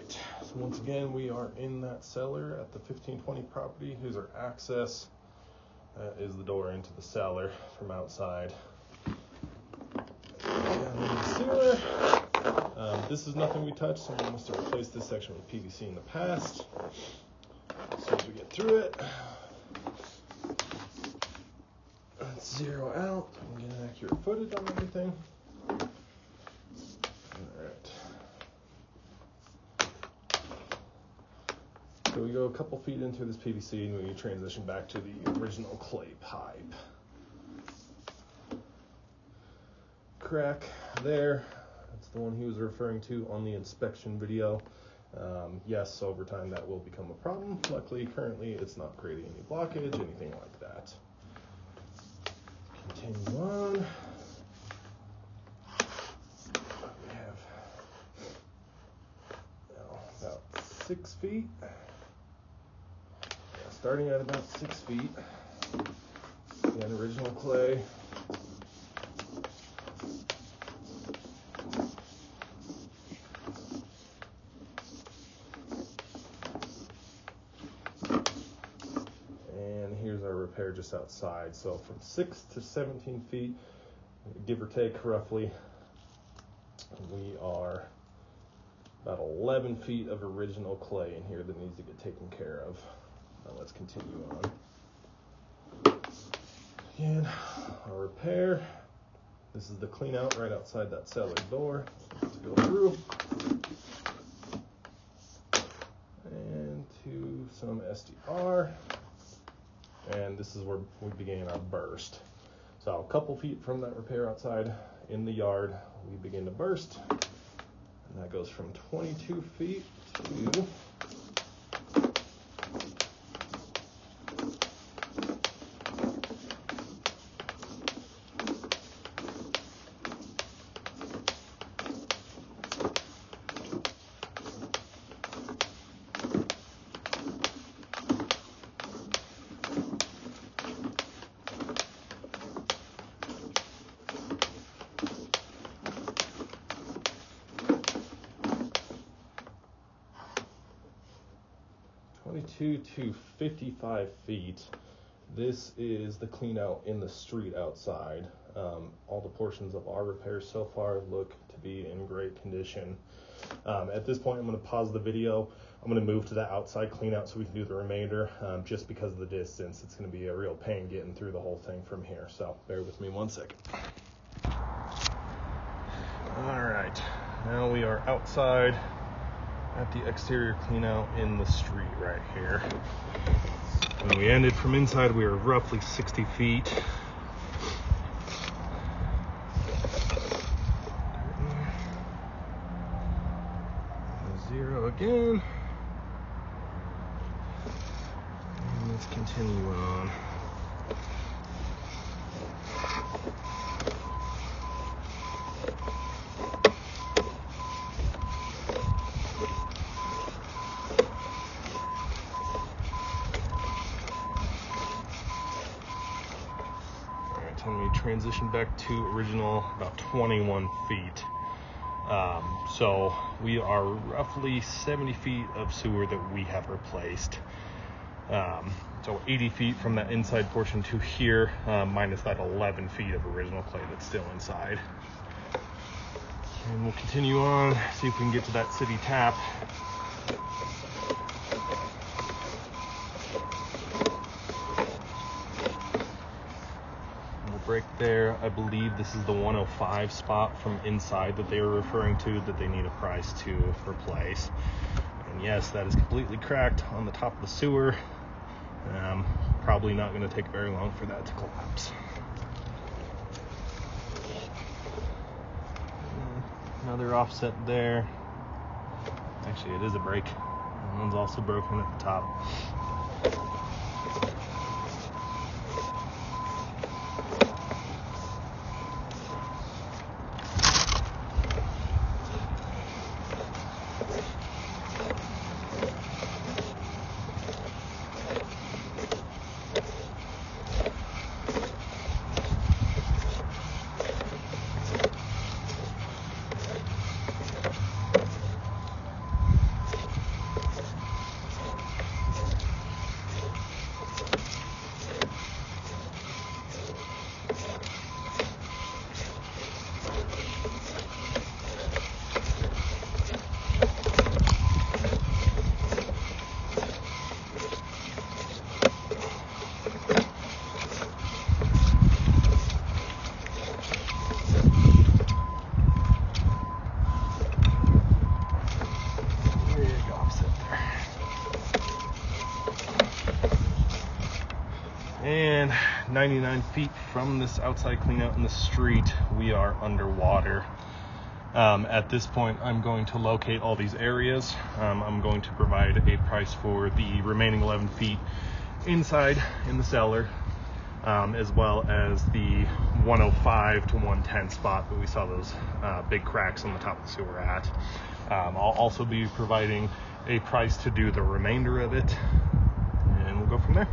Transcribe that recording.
right, so once again we are in that cellar at the 1520 property. Here's our access. That is the door into the cellar from outside. Down in the sewer. This is nothing we touched. Someone must have replaced this section with PVC in the past. As soon as we get through it, let's zero out and get accurate footage on everything. So we go a couple feet into this PVC and we transition back to the original clay pipe. Crack there, that's the one he was referring to on the inspection video. Yes, over time that will become a problem. Luckily, currently it's not creating any blockage, anything like that. Continue on. We have about 6 feet. Starting at about 6 feet, again, original clay. And here's our repair just outside. So from 6 to 17 feet, give or take roughly, we are about 11 feet of original clay in here that needs to get taken care of. Now let's continue on. Again, our repair. This is the clean out right outside that cellar door. Let's go through. And to some SDR. And this is where we began our burst. So a couple feet from that repair outside in the yard, we begin to burst. And that goes from 22 feet to 22 to 55 feet. This is the clean out in the street outside. All the portions of our repairs so far look to be in great condition. At this point, I'm going to pause the video. I'm going to move to the outside clean out so we can do the remainder. Just because of the distance, it's going to be a real pain getting through the whole thing from here. So bear with me 1 second. All right, now we are outside at the exterior clean out in the street right here. When we ended from inside, we were roughly 60 feet. Zero again. And let's continue on. And we transition back to original about 21 feet. So we are roughly 70 feet of sewer that we have replaced. So 80 feet from that inside portion to here, minus that 11 feet of original clay that's still inside. And we'll continue on, see if we can get to that city tap. Break there. I believe this is the 105 spot from inside that they were referring to that they need a price to replace. And yes, that is completely cracked on the top of the sewer. Probably not going to take very long for that to collapse. Another offset there. Actually, it is a break. That one's also broken at the top. 99 feet from this outside cleanout in the street, we are underwater. At this point, I'm going to locate all these areas. I'm going to provide a price for the remaining 11 feet inside in the cellar, as well as the 105 to 110 spot that we saw those big cracks on the top of the sewer at. I'll also be providing a price to do the remainder of it, and we'll go from there.